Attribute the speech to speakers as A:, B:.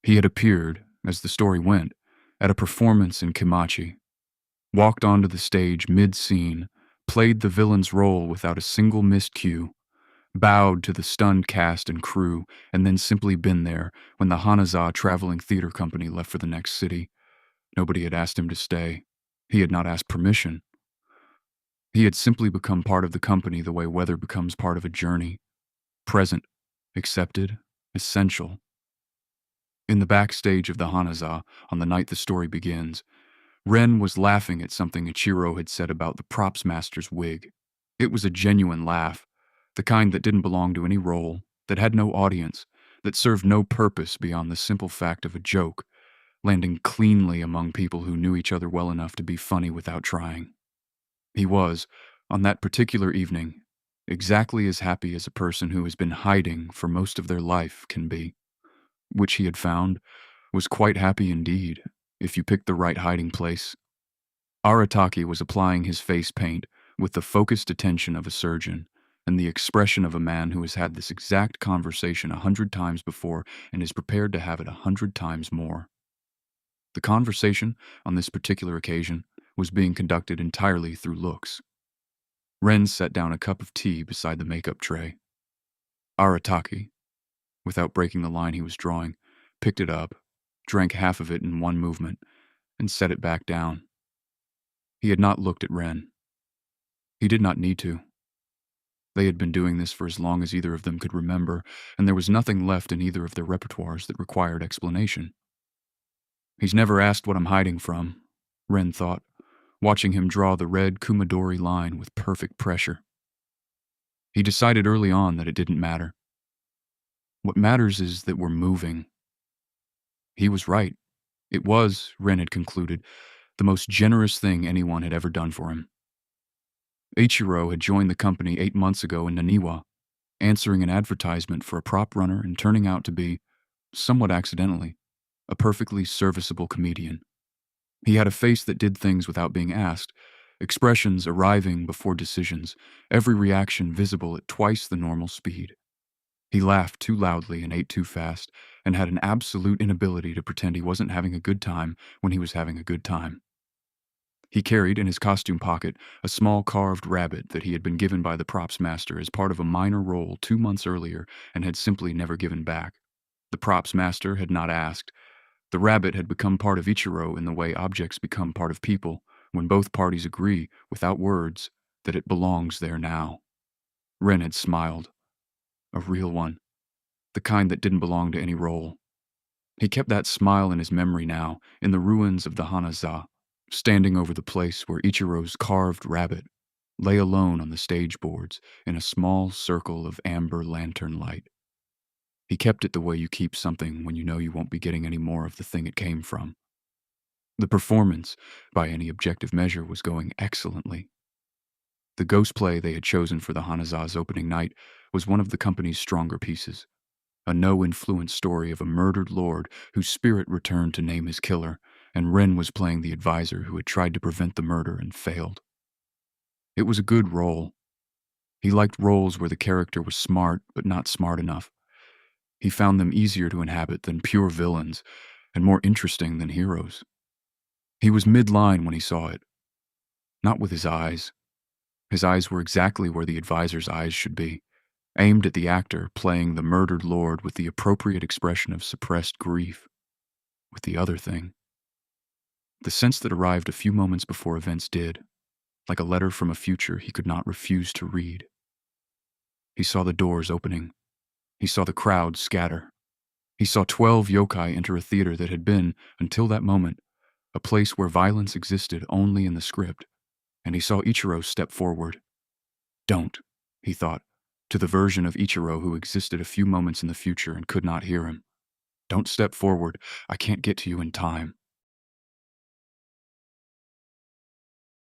A: He had appeared, as the story went, at a performance in Kimachi, walked onto the stage mid-scene, played the villain's role without a single missed cue, bowed to the stunned cast and crew, and then simply been there when the Hana-za Traveling Theater Company left for the next city. Nobody had asked him to stay. He had not asked permission. He had simply become part of the company the way weather becomes part of a journey. Present, accepted, essential. In the backstage of the Hana-za, on the night the story begins, Ren was laughing at something Ichiro had said about the props master's wig. It was a genuine laugh, the kind that didn't belong to any role, that had no audience, that served no purpose beyond the simple fact of a joke, landing cleanly among people who knew each other well enough to be funny without trying. He was, on that particular evening, exactly as happy as a person who has been hiding for most of their life can be, which he had found was quite happy indeed, if you picked the right hiding place. Aratake was applying his face paint with the focused attention of a surgeon and the expression of a man who has had this exact conversation 100 times before and is prepared to have it 100 times more. The conversation, on this particular occasion, was being conducted entirely through looks. Ren set down a cup of tea beside the makeup tray. Aratake, without breaking the line he was drawing, picked it up, drank half of it in one movement, and set it back down. He had not looked at Ren. He did not need to. They had been doing this for as long as either of them could remember, and there was nothing left in either of their repertoires that required explanation. He's never asked what I'm hiding from, Ren thought, watching him draw the red Kumadori line with perfect pressure. He decided early on that it didn't matter. What matters is that we're moving. He was right. It was, Ren had concluded, the most generous thing anyone had ever done for him. Ichiro had joined the company 8 months ago in Naniwa, answering an advertisement for a prop runner and turning out to be, somewhat accidentally, a perfectly serviceable comedian. He had a face that did things without being asked, expressions arriving before decisions, every reaction visible at twice the normal speed. He laughed too loudly and ate too fast, and had an absolute inability to pretend he wasn't having a good time when he was having a good time. He carried in his costume pocket a small carved rabbit that he had been given by the props master as part of a minor role 2 months earlier and had simply never given back. The props master had not asked. The rabbit had become part of Ichiro in the way objects become part of people when both parties agree, without words, that it belongs there now. Ren had smiled. A real one. The kind that didn't belong to any role. He kept that smile in his memory now, in the ruins of the Hana-za, standing over the place where Ichiro's carved rabbit lay alone on the stage boards in a small circle of amber lantern light. He kept it the way you keep something when you know you won't be getting any more of the thing it came from. The performance, by any objective measure, was going excellently. The ghost play they had chosen for the Hana-za's opening night was one of the company's stronger pieces, a no-influence story of a murdered lord whose spirit returned to name his killer, and Ren was playing the advisor who had tried to prevent the murder and failed. It was a good role. He liked roles where the character was smart but not smart enough. He found them easier to inhabit than pure villains, and more interesting than heroes. He was mid-line when he saw it. Not with his eyes. His eyes were exactly where the advisor's eyes should be, aimed at the actor playing the murdered lord with the appropriate expression of suppressed grief. With the other thing. The sense that arrived a few moments before events did, like a letter from a future he could not refuse to read. He saw the doors opening. He saw the crowd scatter. He saw 12 yokai enter a theater that had been, until that moment, a place where violence existed only in the script, and he saw Ichiro step forward. Don't, he thought, to the version of Ichiro who existed a few moments in the future and could not hear him. Don't step forward. I can't get to you in time.